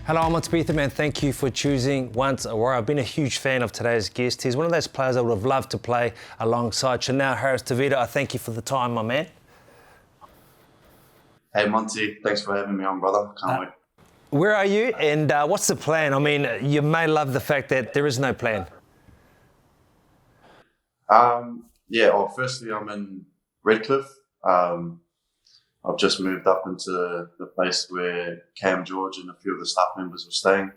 Hello, I'm Monty, Betham, and thank you for choosing Once a Warrior. I've been a huge fan of today's guest. He's one of those players I would have loved to play alongside. Chanel Harris-Tavita, I thank you for the time, my man. Hey Monty, thanks for having me on, brother. Can't wait. Where are you, and what's the plan? I mean, you may love the fact that there is no plan. Firstly, I'm in Redcliffe. I've just moved up into the place where Cam George and a few of the staff members were staying.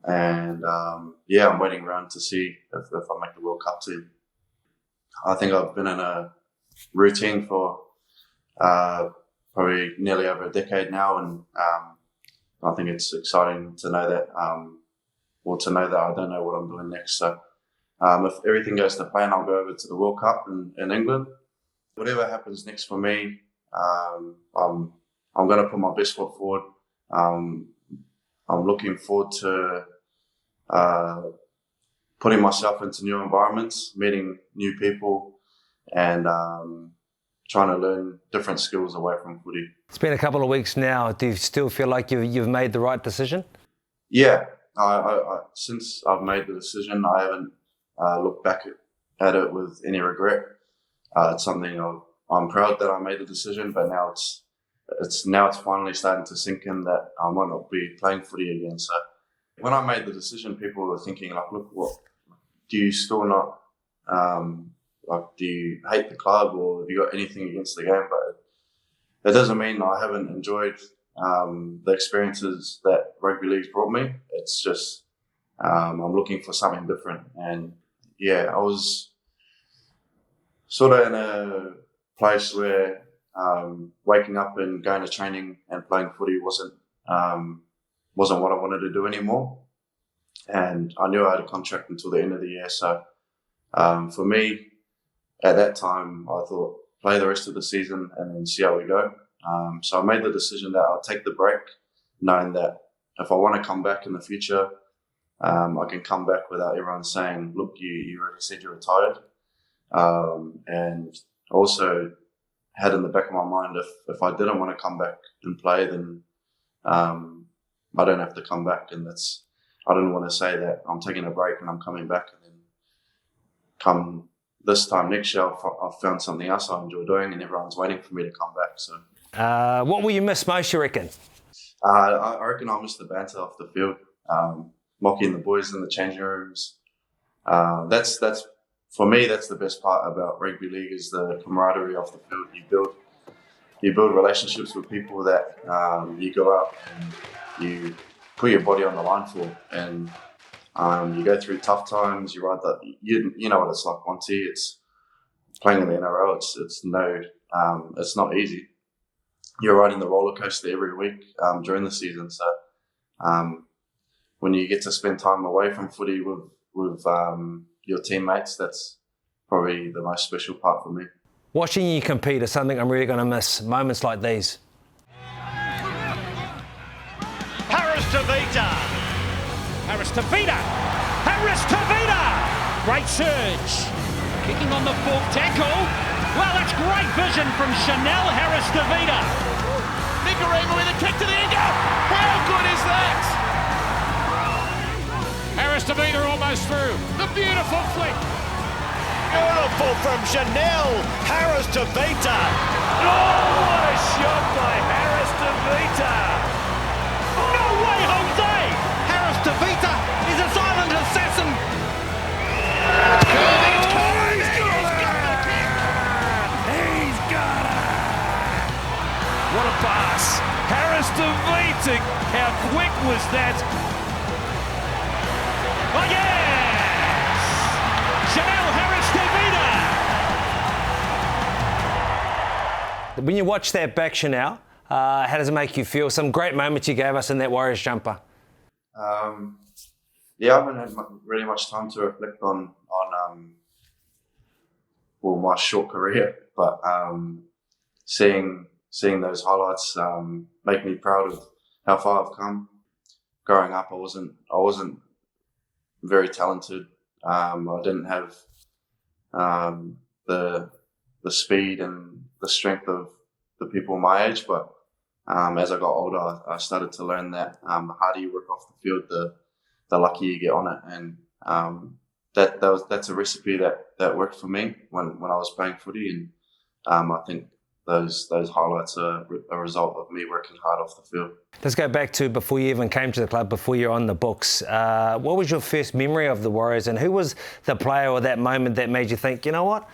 And I'm waiting around to see if I make the World Cup team. I think I've been in a routine for probably nearly over a decade now, and I think it's exciting to know that, I don't know what I'm doing next. So if everything goes to plan, I'll go over to the World Cup in England. Whatever happens next for me, I'm going to put my best foot forward. I'm looking forward to putting myself into new environments, meeting new people, and trying to learn different skills away from footy. It's been a couple of weeks now. Do you still feel like you've made the right decision? Yeah, I since I've made the decision, I haven't looked back at it with any regret. It's something I'm proud that I made the decision, but now it's finally starting to sink in that I might not be playing footy again. So when I made the decision, people were thinking like, look, what do you still not do you hate the club, or have you got anything against the game? But it doesn't mean I haven't enjoyed the experiences that rugby league's brought me. It's just I'm looking for something different. And yeah, I was sort of in a place where waking up and going to training and playing footy wasn't what I wanted to do anymore. And I knew I had a contract until the end of the year. So for me, at that time, I thought play the rest of the season and then see how we go. So I made the decision that I'll take the break, knowing that if I want to come back in the future, I can come back without everyone saying, look, you already said you're retired. And also had in the back of my mind, if I didn't want to come back and play, then I don't have to come back. And I didn't want to say that I'm taking a break and I'm coming back, and then come this time next year, I've found something else I enjoy doing, and everyone's waiting for me to come back. So, what will you miss most, you reckon? I reckon I'll miss the banter off the field, mocking the boys in the changing rooms. That's for me. That's the best part about rugby league, is the camaraderie off the field. You build relationships with people that you go out and you put your body on the line for, and you go through tough times. You ride that. You know what it's like, Monty. It's playing in the NRL. It's not easy. You're riding the roller coaster every week during the season. So when you get to spend time away from footy with your teammates, that's probably the most special part for me. Watching you compete is something I'm really going to miss. Moments like these. Harris-Tavita! Harris-Tavita! Harris-Tavita! Great surge. Kicking on the fourth tackle. Well, that's great vision from Chanel Harris-Tavita. Nicarima with a kick to the end goal. How good is that? Harris-Tavita almost through. The beautiful flick. Beautiful from Chanel Harris-Tavita. Oh, what a shot by Harris-Tavita. No way, Jose! Harris-Tavita is a silent assassin. He's got it! What a pass. Harris-Tavita, how quick was that? Oh, yes! Chanel Harris-Tavita! When you watch that back, Chanel, how does it make you feel? Some great moments you gave us in that Warriors jumper. I haven't had really much time to reflect on my short career, but seeing those highlights make me proud of how far I've come. Growing up, I wasn't very talented. I didn't have the speed and the strength of the people my age, but as I got older, I started to learn that the harder you work off the field, the luckier you get on it. And that's a recipe that worked for me when I was playing footy. And I think those highlights are a result of me working hard off the field. Let's go back to before you even came to the club, before you're on the books. What was your first memory of the Warriors, and who was the player or that moment that made you think, you know what,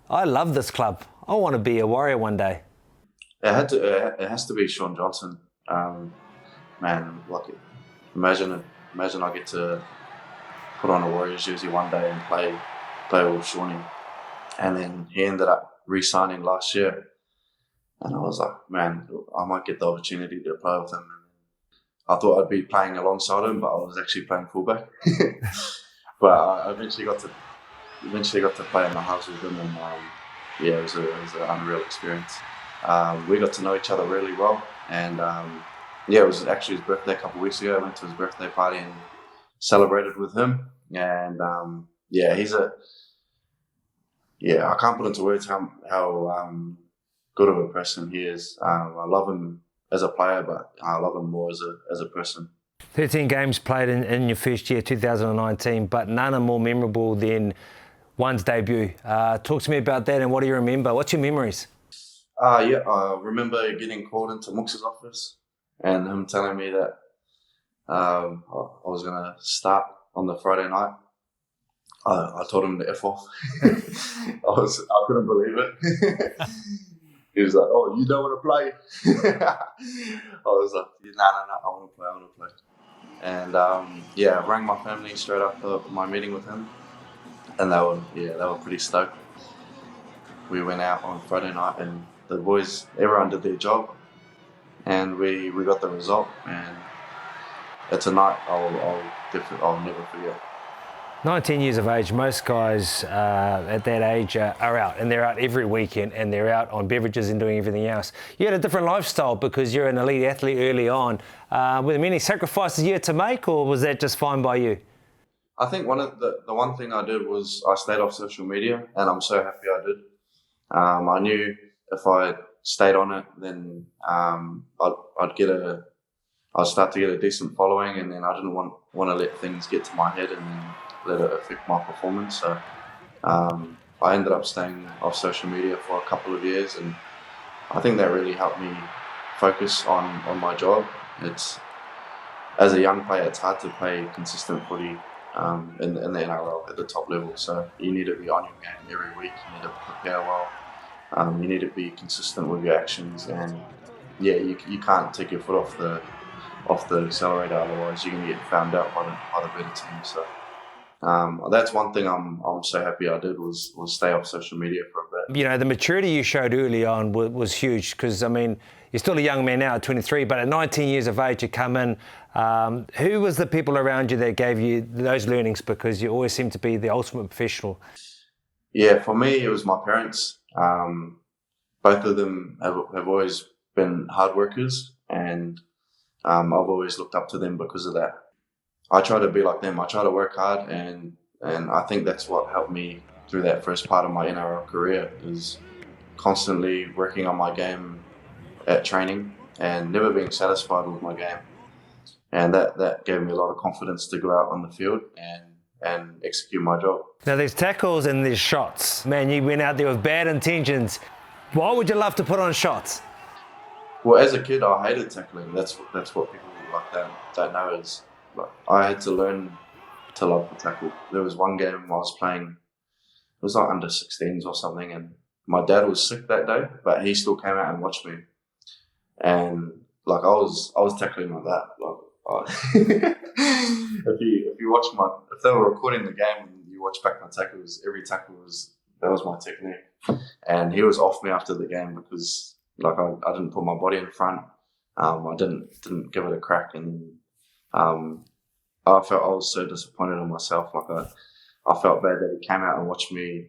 I love this club. I want to be a Warrior one day? It has to be Sean Johnson. Man, like imagine I get to put on a Warriors jersey one day and play with Shawnee, and then he ended up re-signing last year. And I was like, man, I might get the opportunity to play with him. And I thought I'd be playing alongside him, but I was actually playing fullback. But I eventually got to play in the house with him, and it was an unreal experience. We got to know each other really well, and it was actually his birthday a couple of weeks ago. I went to his birthday party and celebrated with him. And I can't put into words how good of a person he is. I love him as a player, but I love him more as a person. 13 games played in your first year, 2019, but none are more memorable than one's debut. Talk to me about that, and what do you remember? What's your memories? I remember getting called into Mooks' office and him telling me that I was going to start on the Friday night. I told him to F off. I couldn't believe it. He was like, "Oh, you don't want to play?" I was like, "No, I want to play." And I rang my family straight after my meeting with him, and they were pretty stoked. We went out on Friday night, and the boys, everyone did their job, and we got the result. And it's a night I'll never forget. 19 years of age, most guys at that age are out, and they're out every weekend, and they're out on beverages and doing everything else. You had a different lifestyle because you're an elite athlete early on. Were there many sacrifices you had to make, or was that just fine by you? I think the one thing I did was I stayed off social media, and I'm so happy I did. I knew if I stayed on it, then I'd start to get a decent following, and then I didn't want to let things get to my head and then let it affect my performance. So I ended up staying off social media for a couple of years, and I think that really helped me focus on my job. It's, as a young player, it's hard to play consistent footy in the NRL at the top level. So you need to be on your game every week. You need to prepare well. You need to be consistent with your actions, and you can't take your foot off the accelerator, otherwise you're going to get found out by the better team. So that's one thing I'm so happy I did was stay off social media for a bit. You know, the maturity you showed early on was huge, because, I mean, you're still a young man now at 23, but at 19 years of age you come in. Who was the people around you that gave you those learnings, because you always seem to be the ultimate professional? Yeah, for me it was my parents. Both of them have always been hard workers, and I've always looked up to them because of that. I try to be like them. I try to work hard, and I think that's what helped me through that first part of my NRL career, is constantly working on my game at training and never being satisfied with my game. And that gave me a lot of confidence to go out on the field and execute my job. Now, there's tackles and there's shots. Man, you went out there with bad intentions. Why would you love to put on shots? Well, as a kid, I hated tackling. That's what people like don't know is, like, I had to learn to love the tackle. There was one game I was playing, it was like under 16s or something, and my dad was sick that day, but he still came out and watched me. And like I was tackling like that. Like if you watch if they were recording the game and you watch back my tackles, every tackle that was my technique. And he was off me after the game because like I didn't put my body in front. I didn't give it a crack, and I was so disappointed in myself. Like I felt bad that he came out and watched me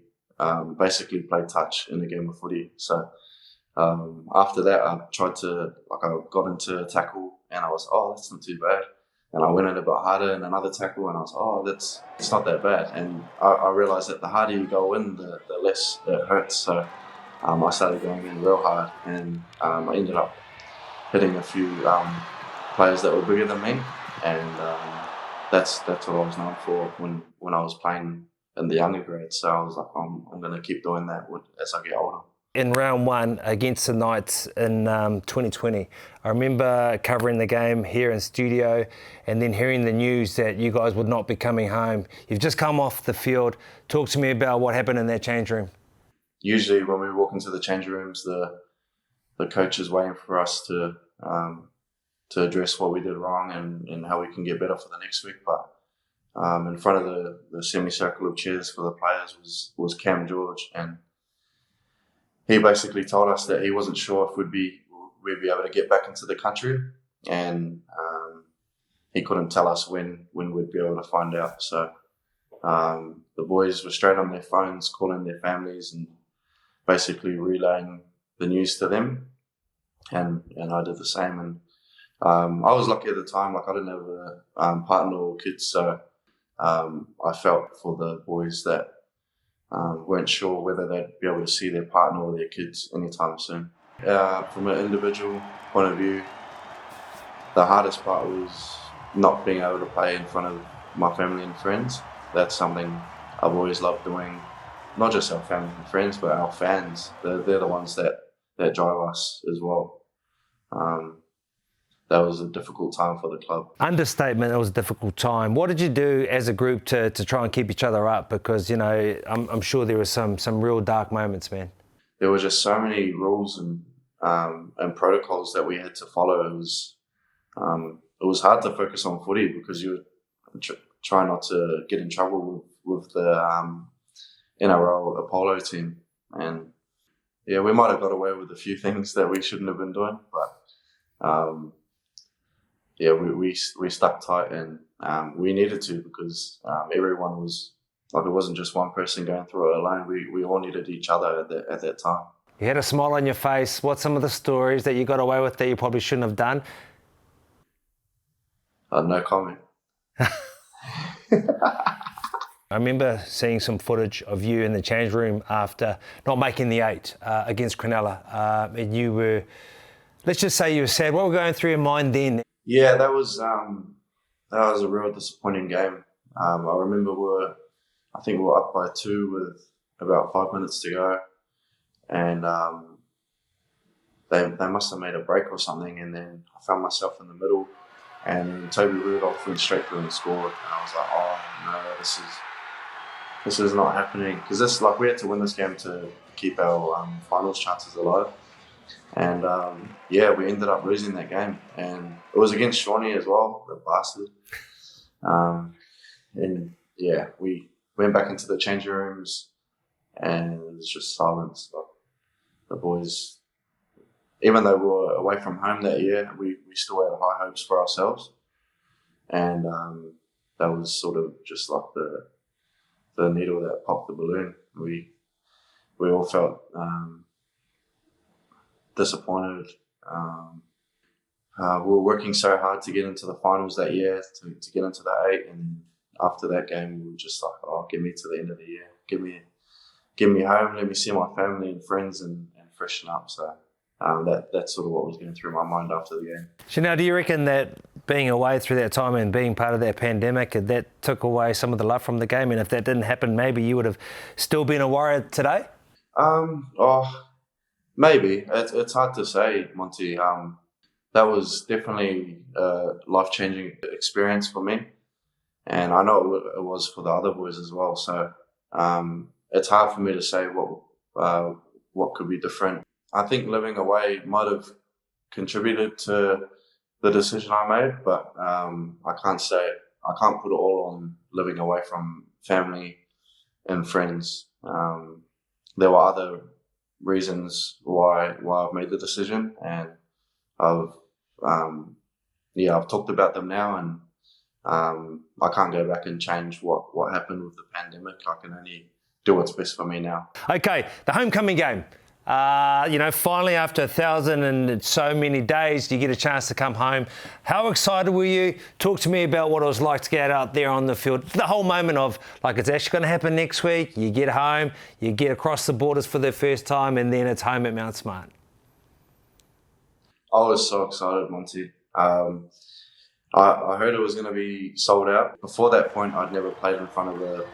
basically play touch in a game of footy. So after that, I got into a tackle, and I was, that's not too bad. And I went in a bit harder in another tackle, and I was, it's not that bad. And I realized that the harder you go in, the less it hurts. So I started going in real hard, and I ended up hitting a few players that were bigger than me, and that's what I was known for when I was playing in the younger grades. So I was like, I'm going to keep doing that as I get older. In round one against the Knights in 2020, I remember covering the game here in studio and then hearing the news that you guys would not be coming home. You've just come off the field. Talk to me about what happened in that change room. Usually when we walk into the change rooms, the coach is waiting for us to address what we did wrong and how we can get better for the next week. But in front of the semicircle of chairs for the players was Cam George, and he basically told us that he wasn't sure if we'd be able to get back into the country, and he couldn't tell us when we'd be able to find out. So the boys were straight on their phones, calling their families and basically relaying the news to them, and I did the same. And I was lucky at the time; like I didn't have a partner or kids, so I felt for the boys that weren't sure whether they'd be able to see their partner or their kids anytime soon. From an individual point of view, the hardest part was not being able to play in front of my family and friends. That's something I've always loved doing, not just our family and friends, but our fans. They're the ones that drive us as well. That was a difficult time for the club. Understatement, it was a difficult time. What did you do as a group to try and keep each other up? Because, you know, I'm sure there were some real dark moments, man. There were just so many rules and protocols that we had to follow. It was hard to focus on footy because you would try not to get in trouble with the NRL Apollo team. And yeah, we might have got away with a few things that we shouldn't have been doing, but yeah, we stuck tight, and we needed to because everyone was like, it wasn't just one person going through it alone. We all needed each other at that time. You had a smile on your face. What's some of the stories that you got away with that you probably shouldn't have done? No comment. I remember seeing some footage of you in the change room after not making the 8 against Cronulla, and you were, let's just say you were sad. What were going through your mind then? Yeah, that was a real disappointing game. I remember I think we were up by 2 with about 5 minutes to go, and they must have made a break or something, and then I found myself in the middle, and Toby Rudolph went straight through and scored, and I was like, oh no, this is not happening, because we had to win this game to keep our finals chances alive. And yeah, we ended up losing that game, and it was against Shawnee as well, the bastard. And yeah, we went back into the changing rooms, and it was just silence. But the boys, even though we were away from home that year, we still had high hopes for ourselves, and that was sort of just like the needle that popped the balloon. We all felt disappointed. We were working so hard to get into the finals that year, to get into the 8, and after that game we were just like, oh, get me to the end of the year, get me home, let me see my family and friends and freshen up. So that's sort of what was going through my mind after the game. Chanel, do you reckon that being away through that time and being part of that pandemic, that took away some of the love from the game, and if that didn't happen, maybe you would have still been a Warrior today? Maybe. It's hard to say, Monty. That was definitely a life-changing experience for me, and I know it was for the other boys as well. So it's hard for me to say what could be different. I think living away might have contributed to the decision I made, but I can't put it all on living away from family and friends. There were other reasons why I've made the decision, and I've talked about them now, and I can't go back and change what happened with the pandemic. I can only do what's best for me now. Okay, the homecoming game. Finally after 1,000 and so many days, you get a chance to come home. How excited were you? Talk to me about what it was like to get out there on the field. The whole moment of, like, it's actually going to happen next week. You get home, you get across the borders for the first time, and then it's home at Mount Smart. I was so excited, Monty. I heard it was going to be sold out. Before that point, I'd never played in front of a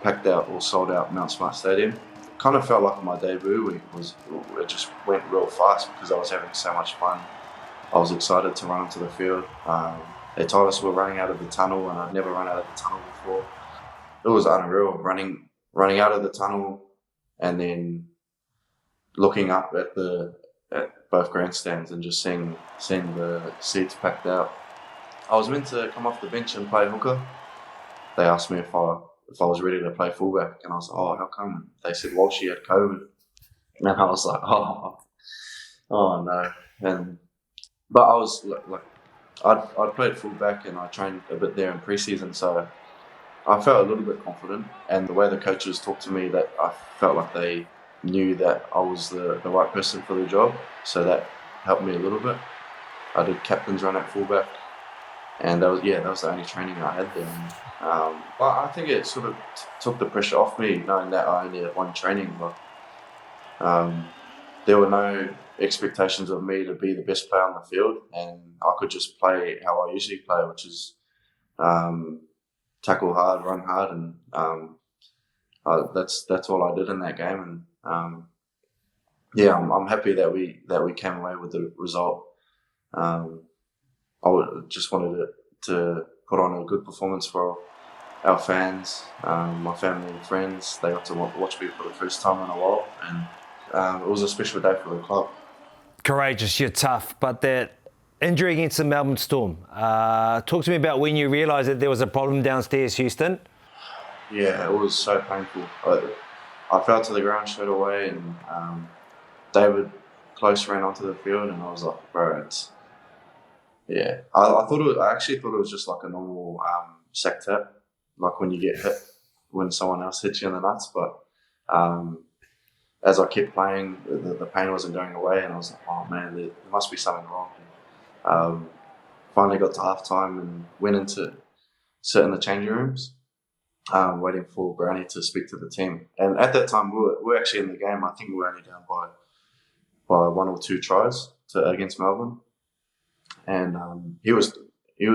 packed out or sold out Mount Smart Stadium. Kind of felt like my debut week it just went real fast because I was having so much fun. I was excited to run onto the field. They told us we're running out of the tunnel, and I'd never run out of the tunnel before. It was unreal, running out of the tunnel and then looking up at both grandstands and just seeing the seats packed out. I was meant to come off the bench and play hooker. They asked me if I was ready to play fullback, and I was like, "Oh, how come?" They said, "Well, she had COVID," and I was like, "Oh no." But I was like, I'd played fullback and I trained a bit there in preseason, so I felt a little bit confident. And the way the coaches talked to me, that I felt like they knew that I was the right person for the job, so that helped me a little bit. I did captain's run at fullback, and that was the only training I had there. But I think it sort of took the pressure off me, knowing that I only had one training. But there were no expectations of me to be the best player on the field, and I could just play how I usually play, which is tackle hard, run hard, and that's all I did in that game. And I'm happy that we came away with the result. Just wanted to put on a good performance for our fans, my family and friends. They got to watch me for the first time in a while, and it was a special day for the club. Courageous, you're tough, but that injury against the Melbourne Storm. Talk to me about when you realised that there was a problem downstairs, Houston. Yeah, it was so painful. I fell to the ground straight away, and David Close ran onto the field, and I was like, bro, it's... Yeah, I actually thought it was just like a normal sack tap, like when you get hit, when someone else hits you in the nuts. But as I kept playing, the pain wasn't going away, and I was like, oh man, there must be something wrong. Finally got to half time and went into sit in the changing rooms, waiting for Brownie to speak to the team. And at that time, we were actually in the game. I think we were only down by 1 or 2 tries against Melbourne. And he was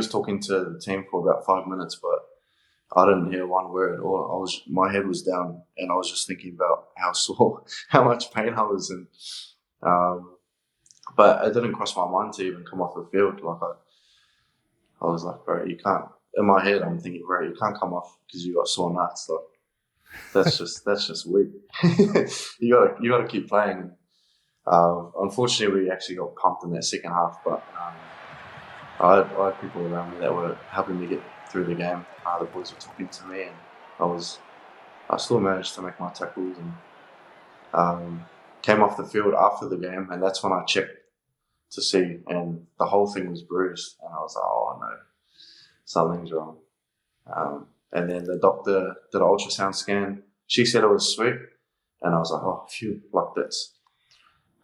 talking to the team for about 5 minutes, but I didn't hear one word. Or my head was down, and I was just thinking about how sore, how much pain I was in. But it didn't cross my mind to even come off the field. Like I was like, bro, you can't. In my head, I'm thinking, bro, you can't come off because you got sore nuts. Like that's just weak. you gotta keep playing. Unfortunately, we actually got pumped in that second half, but I had people around me that were helping me get through the game. The boys were talking to me, and I still managed to make my tackles and came off the field after the game, and that's when I checked to see, and the whole thing was bruised, and I was like, oh no, something's wrong. And then the doctor did an ultrasound scan. She said it was sweet, and I was like, oh phew, like that's.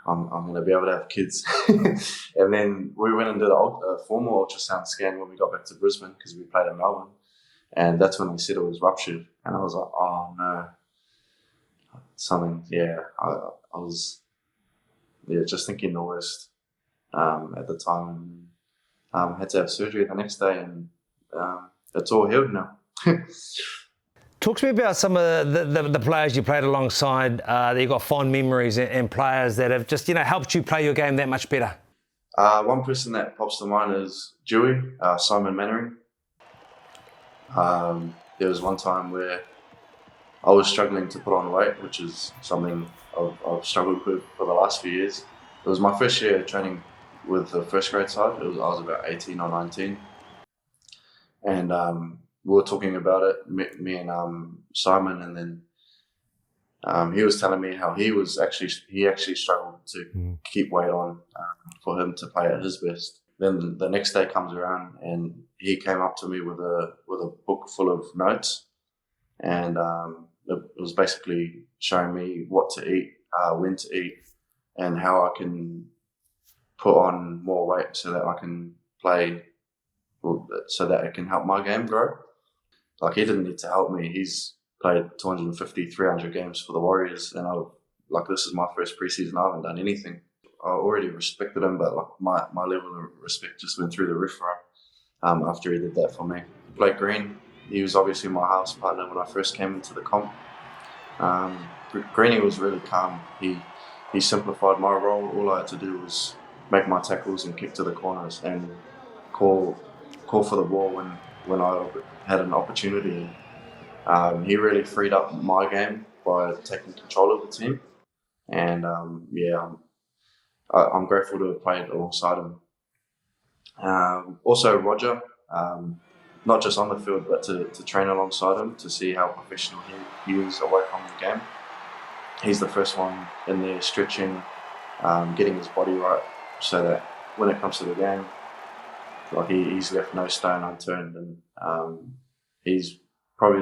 I'm going to be able to have kids. And then we went and did a formal ultrasound scan when we got back to Brisbane because we played in Melbourne. And that's when they said it was ruptured. And I was like, oh no. Something, yeah. I was just thinking the worst at the time. And had to have surgery the next day, and it's all healed now. Talk to me about some of the players you played alongside that you've got fond memories, and players that have just helped you play your game that much better. One person that pops to mind is Dewey, Simon Mannering. There was one time where I was struggling to put on weight, which is something I've struggled with for the last few years. It was my first year training with the first grade side. I was about 18 or 19. And we were talking about it, me and Simon, and then he was telling me how he actually struggled to keep weight on for him to play at his best. Then the next day comes around, and he came up to me with a book full of notes, and it was basically showing me what to eat, when to eat, and how I can put on more weight so that I can play, so that it can help my game grow. Like, he didn't need to help me. He's played 250, 300 games for the Warriors, and this is my first preseason. I haven't done anything. already respected him, but like my level of respect just went through the roof for him after he did that for me. Blake Green, he was obviously my house partner when I first came into the comp. Greenie was really calm. He simplified my role. All I had to do was make my tackles and kick to the corners and call for the ball when I had an opportunity. He really freed up my game by taking control of the team, and I'm grateful to have played alongside him. Also Roger, not just on the field, but to train alongside him to see how professional he is away from the game. He's the first one in there stretching, getting his body right, so that when it comes to the game, like he's left no stone unturned, and he's probably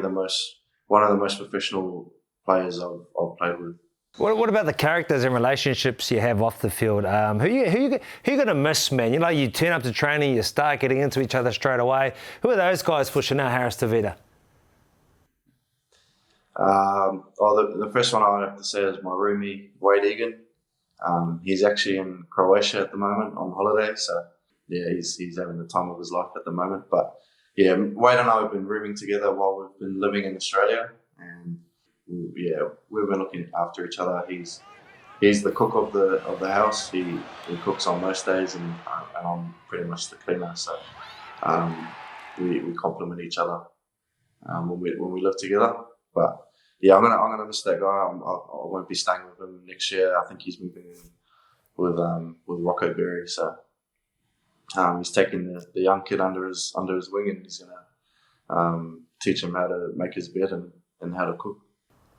one of the most professional players I've played with. What about the characters and relationships you have off the field? Who you going to miss, man? You know, you turn up to training, you start getting into each other straight away. Who are those guys for Chanel Harris-Tavita? The first one I have to say is my roomie, Wade Egan. He's actually in Croatia at the moment on holiday, so yeah, he's having the time of his life at the moment. But yeah, Wade and I have been rooming together while we've been living in Australia, and yeah, we've been looking after each other. He's the cook of the house. He cooks on most days, and I'm pretty much the cleaner. So we complement each other when we live together. But yeah, I'm gonna miss that guy. I won't be staying with him next year. I think he's moving in with Rocco Berry. So he's taking the young kid under his wing, and he's gonna teach him how to make his bed and how to cook.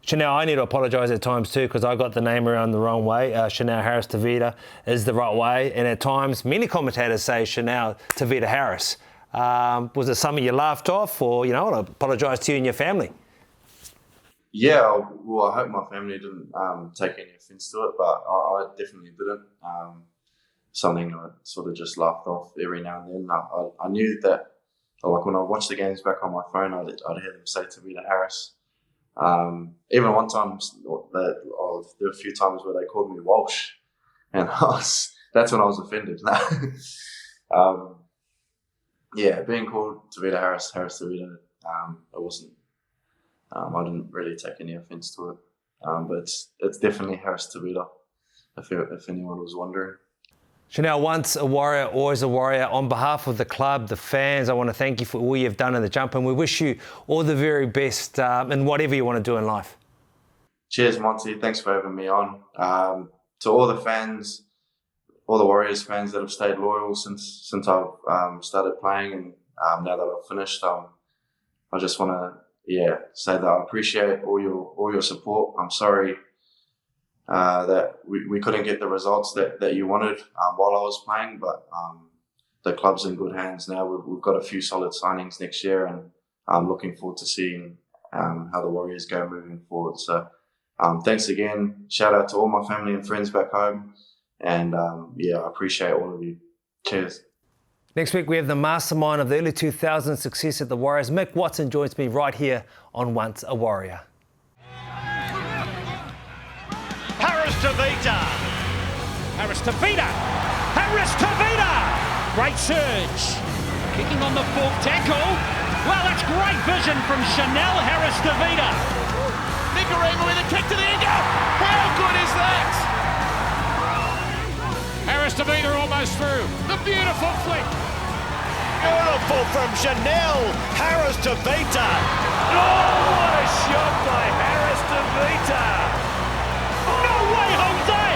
Chanel, I need to apologise at times too, because I got the name around the wrong way. Chanel Harris-Tavita is the right way, and at times many commentators say Chanel Tavita Harris. Was it something you laughed off, or I want to apologise to you and your family? Yeah, well, I hope my family didn't take any offence to it, but I definitely didn't. Something I sort of just laughed off every now and then. I knew that, like when I watched the games back on my phone, I'd hear them say Tavita Harris. Even one time, there were a few times where they called me Walsh, and that's when I was offended. Yeah, being called Tavita Harris-Tavita, it wasn't. I didn't really take any offence to it, but it's definitely Harris-Tavita, if anyone was wondering. Chanel, once a warrior, always a warrior. On behalf of the club, the fans, I want to thank you for all you've done in the jump, and we wish you all the very best in whatever you want to do in life. Cheers, Monty. Thanks for having me on. To all the fans, all the Warriors fans that have stayed loyal since I've started playing, and now that I've finished, I just want to say that I appreciate all your support. I'm sorry that we couldn't get the results that you wanted while I was playing, but the club's in good hands now. We've got a few solid signings next year, and I'm looking forward to seeing how the Warriors go moving forward. So thanks again. Shout out to all my family and friends back home, and I appreciate all of you. Cheers. Next week, we have the mastermind of the early 2000s success at the Warriors. Mick Watson joins me right here on Once a Warrior. Harris-Tavita! Great surge. Kicking on the fourth tackle. Well, that's great vision from Chanel Harris-Tavita. Nicaragua with a kick to the end. How good is that? Harris-Tavita almost through. The beautiful flick. Beautiful from Chanel Harris-Tavita. Oh, what a shot by Harris-Tavita. No way, Jose!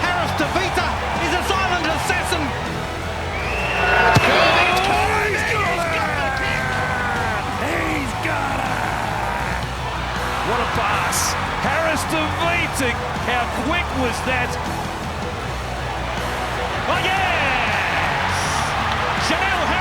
Harris-Tavita is a silent assassin. He's got it. What a pass. Harris-Tavita. How quick was that? Oh, yes! Chanel Harris